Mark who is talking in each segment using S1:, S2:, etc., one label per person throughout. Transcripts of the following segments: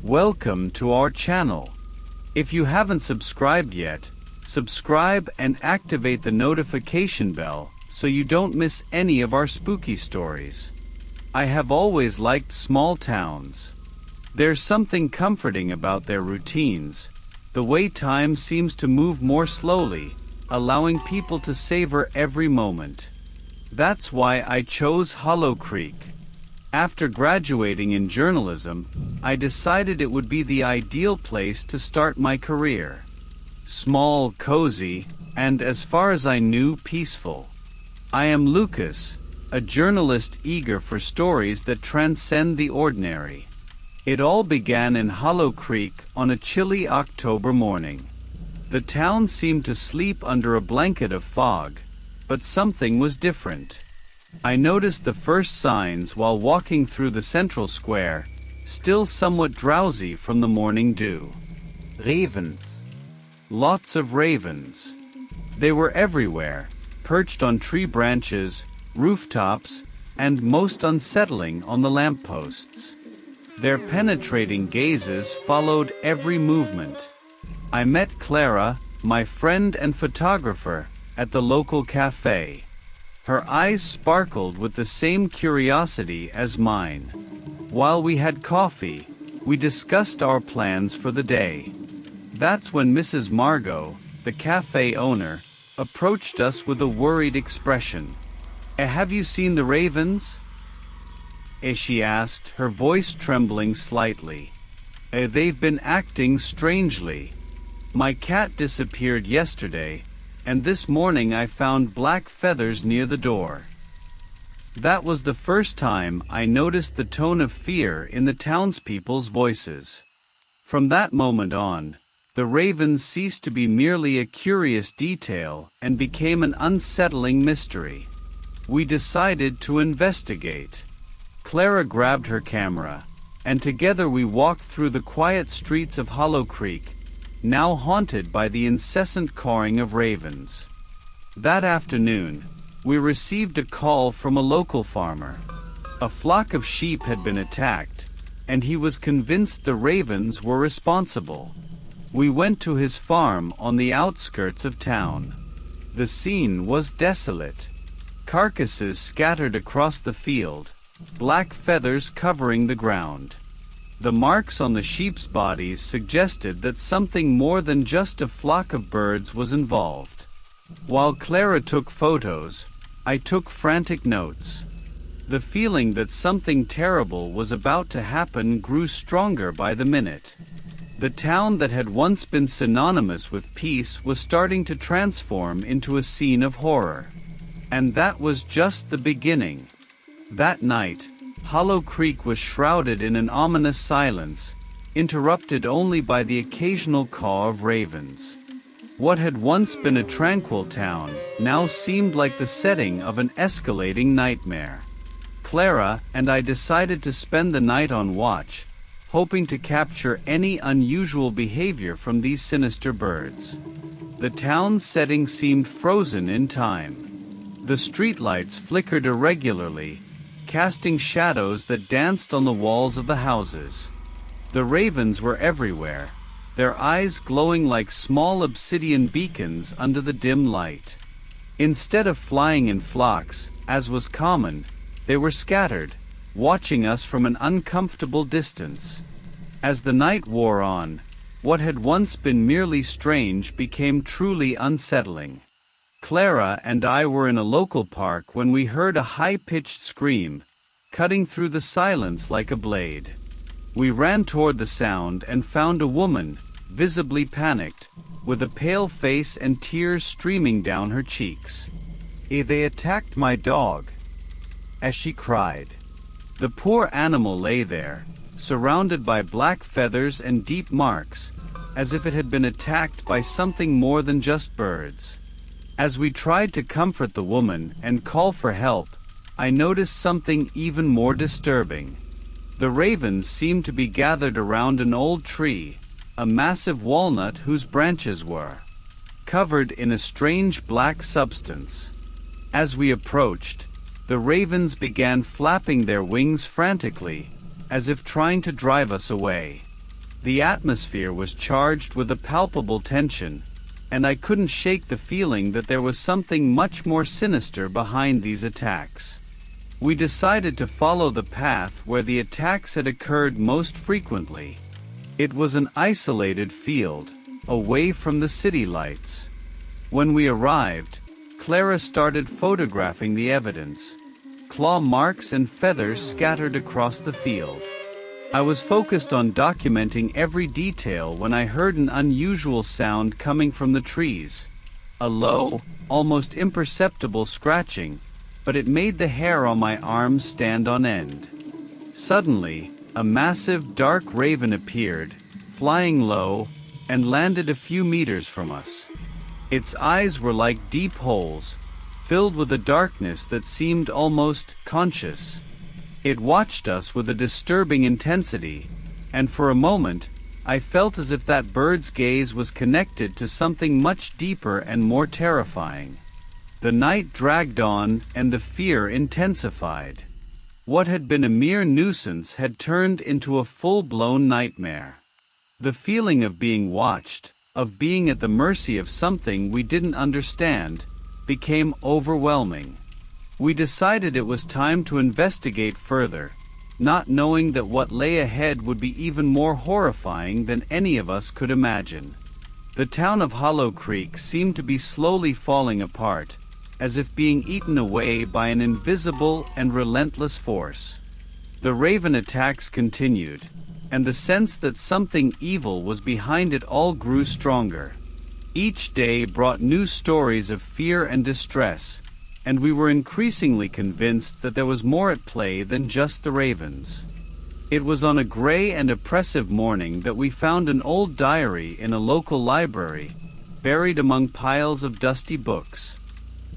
S1: Welcome to our channel. If you haven't subscribed yet, subscribe and activate the notification bell so you don't miss any of our spooky stories. I have always liked small towns. There's something comforting about their routines, the way time seems to move more slowly, allowing people to savor every moment. That's why I chose Hollow Creek. After graduating in journalism, I decided it would be the ideal place to start my career. Small, cozy, and as far as I knew, peaceful. I am Lucas, a journalist eager for stories that transcend the ordinary. It all began in Hollow Creek on a chilly October morning. The town seemed to sleep under a blanket of fog, but something was different. I noticed the first signs while walking through the central square, still somewhat drowsy from the morning dew. Ravens. Lots of ravens. They were everywhere, perched on tree branches, rooftops, and most unsettling on the lampposts. Their penetrating gazes followed every movement. I met Clara, my friend and photographer, at the local cafe. Her eyes sparkled with the same curiosity as mine. While we had coffee, we discussed our plans for the day. That's when Mrs. Margot, the cafe owner, approached us with a worried expression. Have you seen the ravens? She asked, her voice trembling slightly. They've been acting strangely. My cat disappeared yesterday, and this morning I found black feathers near the door. That was the first time I noticed the tone of fear in the townspeople's voices. From that moment on, the ravens ceased to be merely a curious detail and became an unsettling mystery. We decided to investigate. Clara grabbed her camera, and together we walked through the quiet streets of Hollow Creek, now haunted by the incessant cawing of ravens. That afternoon, we received a call from a local farmer. A flock of sheep had been attacked, and he was convinced the ravens were responsible. We went to his farm on the outskirts of town. The scene was desolate. Carcasses scattered across the field, black feathers covering the ground. The marks on the sheep's bodies suggested that something more than just a flock of birds was involved. While Clara took photos, I took frantic notes. The feeling that something terrible was about to happen grew stronger by the minute. The town that had once been synonymous with peace was starting to transform into a scene of horror. And that was just the beginning. That night, Hollow Creek was shrouded in an ominous silence, interrupted only by the occasional caw of ravens. What had once been a tranquil town now seemed like the setting of an escalating nightmare. Clara and I decided to spend the night on watch, hoping to capture any unusual behavior from these sinister birds. The town's setting seemed frozen in time. The streetlights flickered irregularly, casting shadows that danced on the walls of the houses. The ravens were everywhere, their eyes glowing like small obsidian beacons under the dim light. Instead of flying in flocks, as was common, they were scattered, watching us from an uncomfortable distance. As the night wore on, what had once been merely strange became truly unsettling. Clara and I were in a local park when we heard a high-pitched scream, cutting through the silence like a blade. We ran toward the sound and found a woman, visibly panicked, with a pale face and tears streaming down her cheeks. They attacked my dog," as she cried. The poor animal lay there, surrounded by black feathers and deep marks, as if it had been attacked by something more than just birds. As we tried to comfort the woman and call for help, I noticed something even more disturbing. The ravens seemed to be gathered around an old tree, a massive walnut whose branches were covered in a strange black substance. As we approached, the ravens began flapping their wings frantically, as if trying to drive us away. The atmosphere was charged with a palpable tension, and I couldn't shake the feeling that there was something much more sinister behind these attacks. We decided to follow the path where the attacks had occurred most frequently. It was an isolated field, away from the city lights. When we arrived, Clara started photographing the evidence. Claw marks and feathers scattered across the field. I was focused on documenting every detail when I heard an unusual sound coming from the trees. A low, almost imperceptible scratching, but it made the hair on my arms stand on end. Suddenly, a massive dark raven appeared, flying low, and landed a few meters from us. Its eyes were like deep holes, filled with a darkness that seemed almost conscious. It watched us with a disturbing intensity, and for a moment, I felt as if that bird's gaze was connected to something much deeper and more terrifying. The night dragged on, and the fear intensified. What had been a mere nuisance had turned into a full-blown nightmare. The feeling of being watched, of being at the mercy of something we didn't understand, became overwhelming. We decided it was time to investigate further, not knowing that what lay ahead would be even more horrifying than any of us could imagine. The town of Hollow Creek seemed to be slowly falling apart, as if being eaten away by an invisible and relentless force. The raven attacks continued, and the sense that something evil was behind it all grew stronger. Each day brought new stories of fear and distress, and we were increasingly convinced that there was more at play than just the ravens. It was on a gray and oppressive morning that we found an old diary in a local library, buried among piles of dusty books.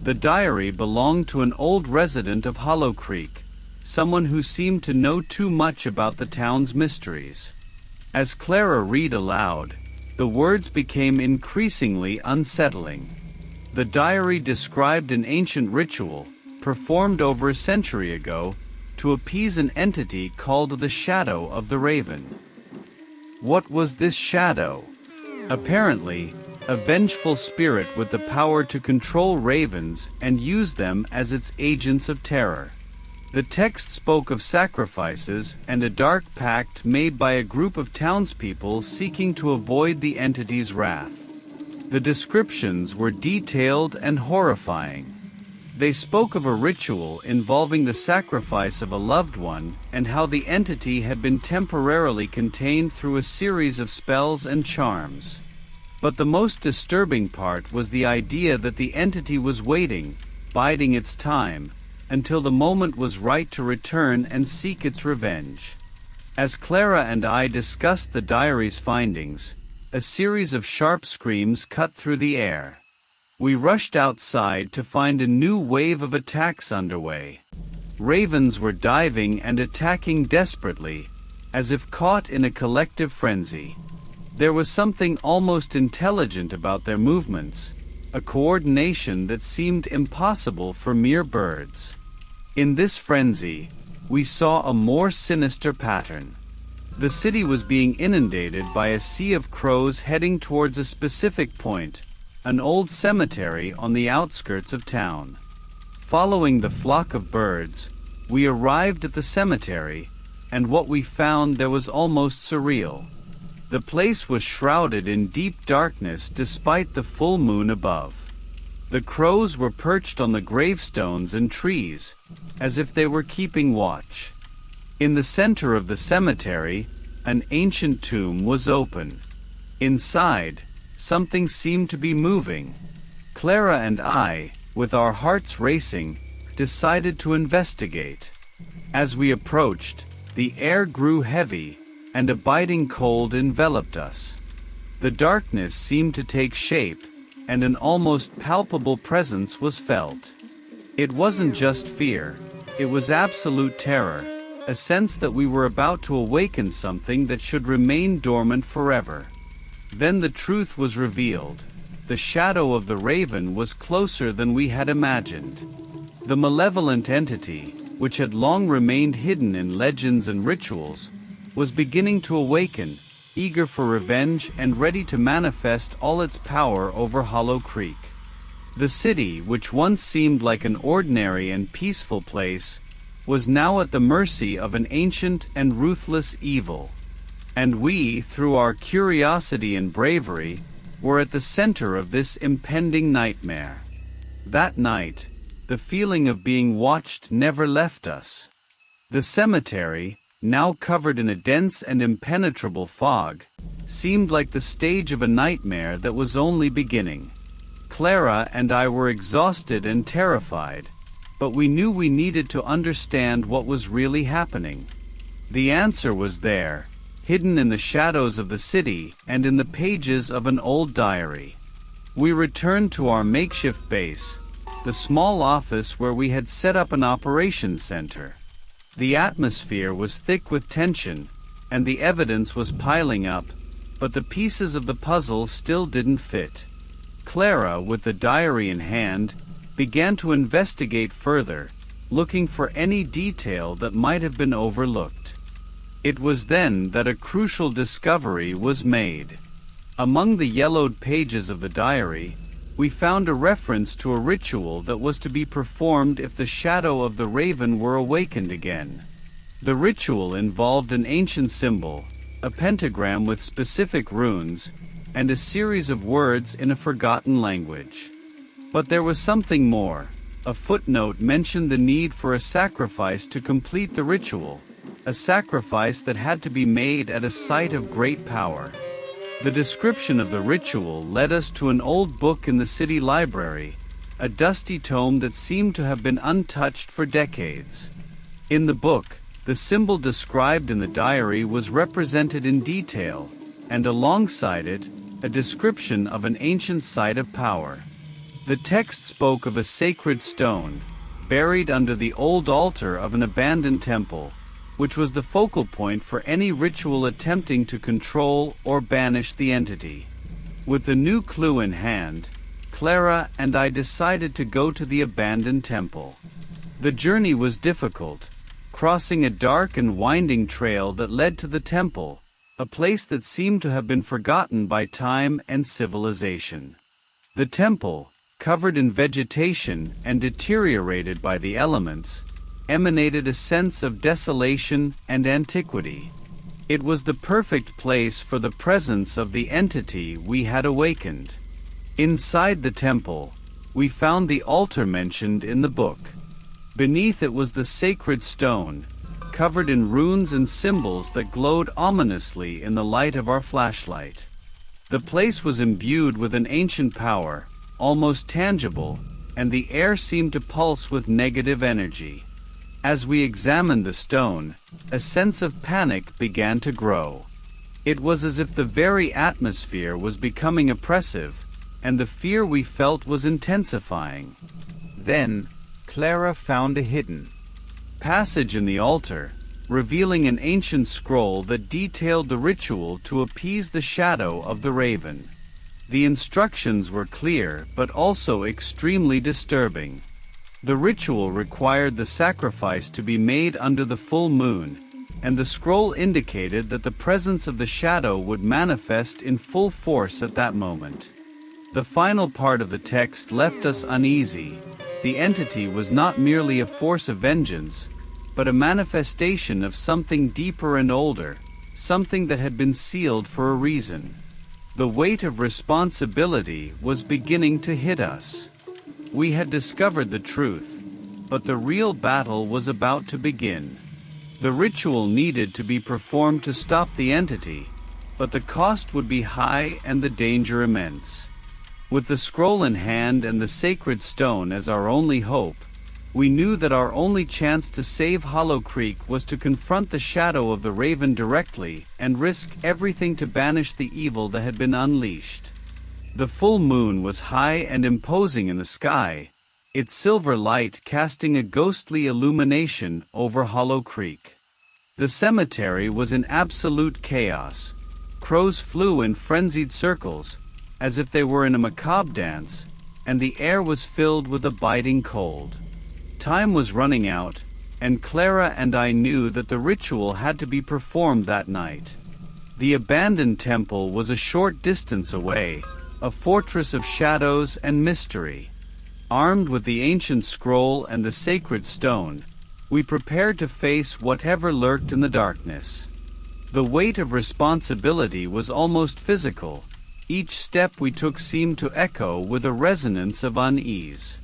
S1: The diary belonged to an old resident of Hollow Creek, someone who seemed to know too much about the town's mysteries. As Clara read aloud, the words became increasingly unsettling. The diary described an ancient ritual, performed over a century ago, to appease an entity called the Shadow of the Raven. What was this shadow? Apparently, a vengeful spirit with the power to control ravens and use them as its agents of terror. The text spoke of sacrifices and a dark pact made by a group of townspeople seeking to avoid the entity's wrath. The descriptions were detailed and horrifying. They spoke of a ritual involving the sacrifice of a loved one and how the entity had been temporarily contained through a series of spells and charms. But the most disturbing part was the idea that the entity was waiting, biding its time, until the moment was right to return and seek its revenge. As Clara and I discussed the diary's findings, a series of sharp screams cut through the air. We rushed outside to find a new wave of attacks underway. Ravens were diving and attacking desperately, as if caught in a collective frenzy. There was something almost intelligent about their movements, a coordination that seemed impossible for mere birds. In this frenzy, we saw a more sinister pattern. The city was being inundated by a sea of crows heading towards a specific point, an old cemetery on the outskirts of town. Following the flock of birds, we arrived at the cemetery, and what we found there was almost surreal. The place was shrouded in deep darkness despite the full moon above. The crows were perched on the gravestones and trees, as if they were keeping watch. In the center of the cemetery, an ancient tomb was open. Inside, something seemed to be moving. Clara and I, with our hearts racing, decided to investigate. As we approached, the air grew heavy, and a biting cold enveloped us. The darkness seemed to take shape, and an almost palpable presence was felt. It wasn't just fear, it was absolute terror, a sense that we were about to awaken something that should remain dormant forever. Then the truth was revealed. The shadow of the raven was closer than we had imagined. The malevolent entity, which had long remained hidden in legends and rituals, was beginning to awaken, eager for revenge and ready to manifest all its power over Hollow Creek. The city, which once seemed like an ordinary and peaceful place, was now at the mercy of an ancient and ruthless evil. And we, through our curiosity and bravery, were at the center of this impending nightmare. That night, the feeling of being watched never left us. The cemetery, now covered in a dense and impenetrable fog, seemed like the stage of a nightmare that was only beginning. Clara and I were exhausted and terrified, but we knew we needed to understand what was really happening. The answer was there, hidden in the shadows of the city and in the pages of an old diary. We returned to our makeshift base, the small office where we had set up an operations center. The atmosphere was thick with tension, and the evidence was piling up, but the pieces of the puzzle still didn't fit. Clara, with the diary in hand, began to investigate further, looking for any detail that might have been overlooked. It was then that a crucial discovery was made. Among the yellowed pages of the diary, we found a reference to a ritual that was to be performed if the shadow of the raven were awakened again. The ritual involved an ancient symbol, a pentagram with specific runes, and a series of words in a forgotten language. But there was something more. A footnote mentioned the need for a sacrifice to complete the ritual, a sacrifice that had to be made at a site of great power. The description of the ritual led us to an old book in the city library, a dusty tome that seemed to have been untouched for decades. In the book, the symbol described in the diary was represented in detail, and alongside it, a description of an ancient site of power. The text spoke of a sacred stone, buried under the old altar of an abandoned temple, which was the focal point for any ritual attempting to control or banish the entity. With the new clue in hand, Clara and I decided to go to the abandoned temple. The journey was difficult, crossing a dark and winding trail that led to the temple, a place that seemed to have been forgotten by time and civilization. The temple, covered in vegetation and deteriorated by the elements, emanated a sense of desolation and antiquity. It was the perfect place for the presence of the entity we had awakened. Inside the temple, we found the altar mentioned in the book. Beneath it was the sacred stone, covered in runes and symbols that glowed ominously in the light of our flashlight. The place was imbued with an ancient power, almost tangible, and the air seemed to pulse with negative energy. As we examined the stone, a sense of panic began to grow. It was as if the very atmosphere was becoming oppressive, and the fear we felt was intensifying. Then, Clara found a hidden passage in the altar, revealing an ancient scroll that detailed the ritual to appease the shadow of the raven. The instructions were clear but also extremely disturbing. The ritual required the sacrifice to be made under the full moon, and the scroll indicated that the presence of the shadow would manifest in full force at that moment. The final part of the text left us uneasy. The entity was not merely a force of vengeance, but a manifestation of something deeper and older, something that had been sealed for a reason. The weight of responsibility was beginning to hit us. We had discovered the truth, but the real battle was about to begin. The ritual needed to be performed to stop the entity, but the cost would be high and the danger immense. With the scroll in hand and the sacred stone as our only hope, we knew that our only chance to save Hollow Creek was to confront the shadow of the raven directly and risk everything to banish the evil that had been unleashed. The full moon was high and imposing in the sky, its silver light casting a ghostly illumination over Hollow Creek. The cemetery was in absolute chaos. Crows flew in frenzied circles, as if they were in a macabre dance, and the air was filled with a biting cold. Time was running out, and Clara and I knew that the ritual had to be performed that night. The abandoned temple was a short distance away, a fortress of shadows and mystery. Armed with the ancient scroll and the sacred stone, we prepared to face whatever lurked in the darkness. The weight of responsibility was almost physical. Each step we took seemed to echo with a resonance of unease.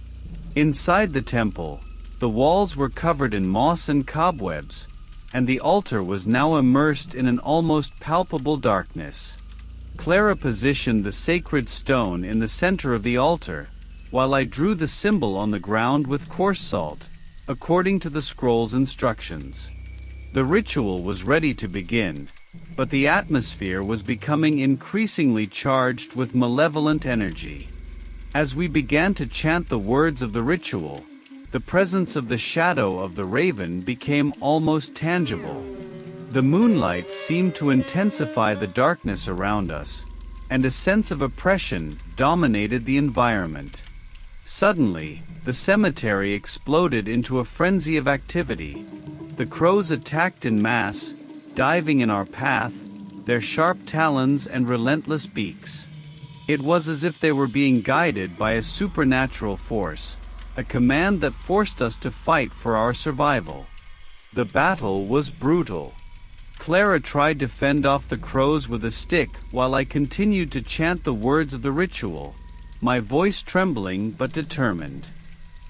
S1: Inside the temple, the walls were covered in moss and cobwebs, and the altar was now immersed in an almost palpable darkness. Clara positioned the sacred stone in the center of the altar, while I drew the symbol on the ground with coarse salt, according to the scroll's instructions. The ritual was ready to begin, but the atmosphere was becoming increasingly charged with malevolent energy. As we began to chant the words of the ritual, the presence of the shadow of the raven became almost tangible. The moonlight seemed to intensify the darkness around us, and a sense of oppression dominated the environment. Suddenly, the cemetery exploded into a frenzy of activity. The crows attacked in mass, diving in our path, their sharp talons and relentless beaks. It was as if they were being guided by a supernatural force, a command that forced us to fight for our survival. The battle was brutal. Clara tried to fend off the crows with a stick while I continued to chant the words of the ritual, my voice trembling but determined.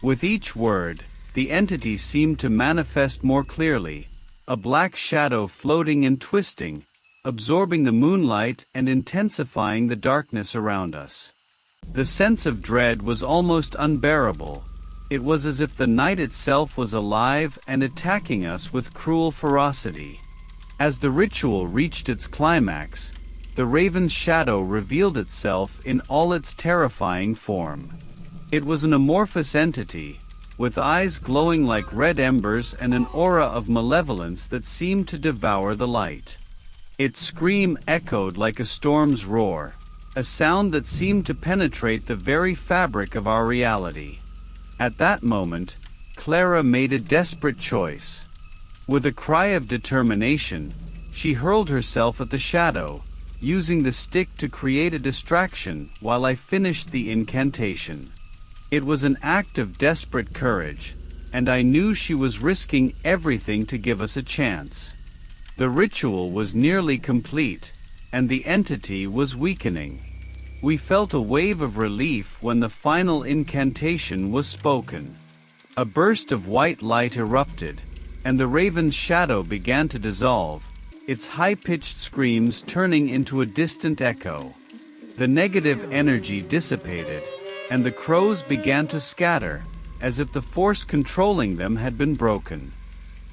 S1: With each word, the entity seemed to manifest more clearly, a black shadow floating and twisting, absorbing the moonlight and intensifying the darkness around us. The sense of dread was almost unbearable. It was as if the night itself was alive and attacking us with cruel ferocity. As the ritual reached its climax, the raven's shadow revealed itself in all its terrifying form. It was an amorphous entity, with eyes glowing like red embers and an aura of malevolence that seemed to devour the light. Its scream echoed like a storm's roar, a sound that seemed to penetrate the very fabric of our reality. At that moment, Clara made a desperate choice. With a cry of determination, she hurled herself at the shadow, using the stick to create a distraction while I finished the incantation. It was an act of desperate courage, and I knew she was risking everything to give us a chance. The ritual was nearly complete, and the entity was weakening. We felt a wave of relief when the final incantation was spoken. A burst of white light erupted, and the raven's shadow began to dissolve, its high-pitched screams turning into a distant echo. The negative energy dissipated, and the crows began to scatter, as if the force controlling them had been broken.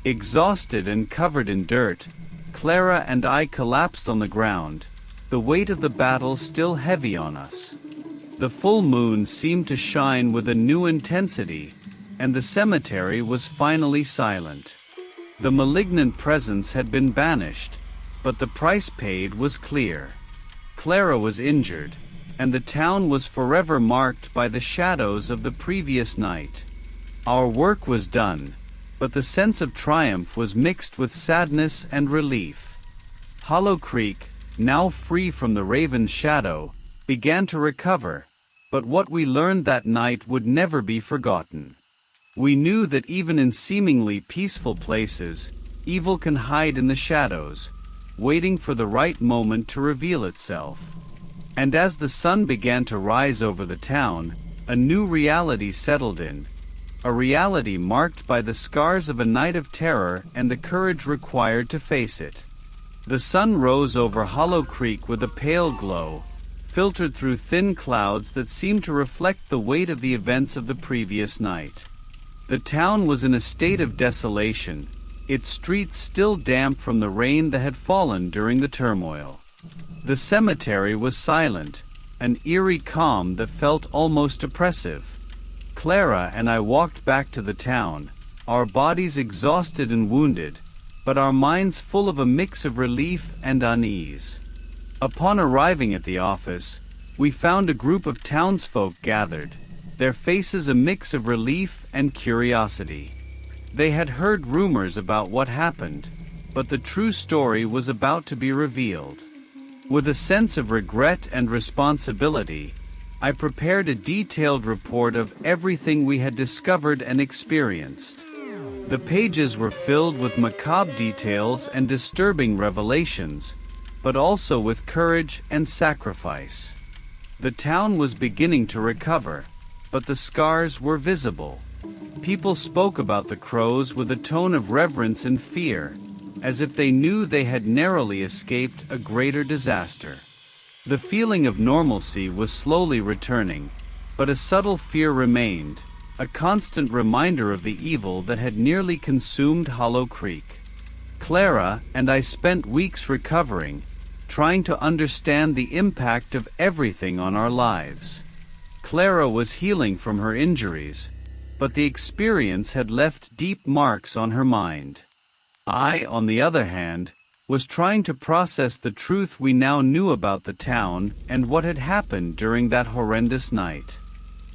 S1: Exhausted and covered in dirt, Clara and I collapsed on the ground, the weight of the battle still heavy on us. The full moon seemed to shine with a new intensity, and the cemetery was finally silent. The malignant presence had been banished, but the price paid was clear. Clara was injured, and the town was forever marked by the shadows of the previous night. Our work was done, but the sense of triumph was mixed with sadness and relief. Hollow Creek, now free from the raven's shadow, began to recover, but what we learned that night would never be forgotten. We knew that even in seemingly peaceful places, evil can hide in the shadows, waiting for the right moment to reveal itself. And as the sun began to rise over the town, a new reality settled in, a reality marked by the scars of a night of terror and the courage required to face it. The sun rose over Hollow Creek with a pale glow, filtered through thin clouds that seemed to reflect the weight of the events of the previous night. The town was in a state of desolation, its streets still damp from the rain that had fallen during the turmoil. The cemetery was silent, an eerie calm that felt almost oppressive. Clara and I walked back to the town, our bodies exhausted and wounded, but our minds full of a mix of relief and unease. Upon arriving at the office, we found a group of townsfolk gathered, their faces a mix of relief and curiosity. They had heard rumors about what happened, but the true story was about to be revealed. With a sense of regret and responsibility, I prepared a detailed report of everything we had discovered and experienced. The pages were filled with macabre details and disturbing revelations, but also with courage and sacrifice. The town was beginning to recover, but the scars were visible. People spoke about the crows with a tone of reverence and fear, as if they knew they had narrowly escaped a greater disaster. The feeling of normalcy was slowly returning, but a subtle fear remained, a constant reminder of the evil that had nearly consumed Hollow Creek. Clara and I spent weeks recovering, trying to understand the impact of everything on our lives. Clara was healing from her injuries, but the experience had left deep marks on her mind. I, on the other hand, was trying to process the truth we now knew about the town and what had happened during that horrendous night.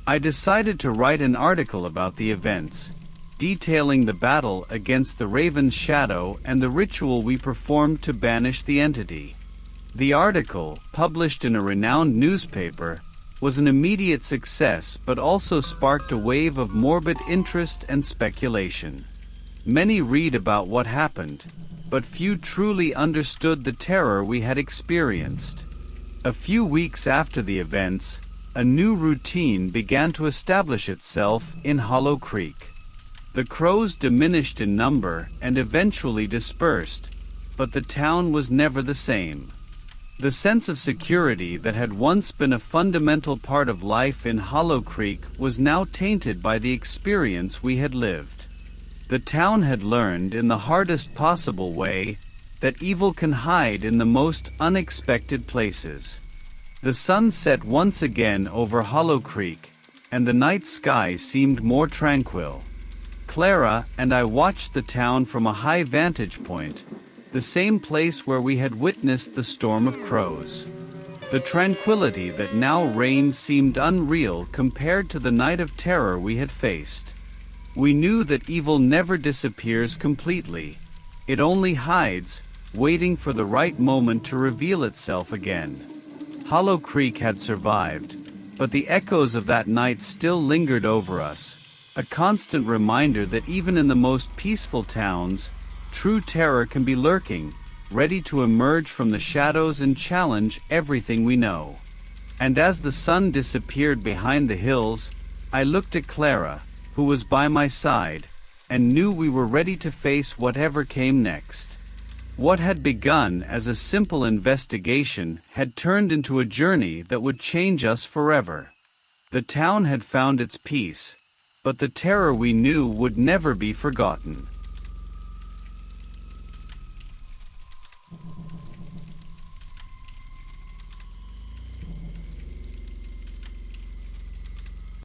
S1: I decided to write an article about the events, detailing the battle against the Raven's shadow and the ritual we performed to banish the entity. The article, published in a renowned newspaper, was an immediate success but also sparked a wave of morbid interest and speculation. Many read about what happened, but few truly understood the terror we had experienced. A few weeks after the events, a new routine began to establish itself in Hollow Creek. The crows diminished in number and eventually dispersed, but the town was never the same. The sense of security that had once been a fundamental part of life in Hollow Creek was now tainted by the experience we had lived. The town had learned in the hardest possible way that evil can hide in the most unexpected places. The sun set once again over Hollow Creek, and the night sky seemed more tranquil. Clara and I watched the town from a high vantage point, the same place where we had witnessed the storm of crows. The tranquility that now reigned seemed unreal compared to the night of terror we had faced. We knew that evil never disappears completely. It only hides, waiting for the right moment to reveal itself again. Hollow Creek had survived, but the echoes of that night still lingered over us, a constant reminder that even in the most peaceful towns, true terror can be lurking, ready to emerge from the shadows and challenge everything we know. And as the sun disappeared behind the hills, I looked at Clara, who was by my side, and knew we were ready to face whatever came next. What had begun as a simple investigation had turned into a journey that would change us forever. The town had found its peace, but the terror we knew would never be forgotten.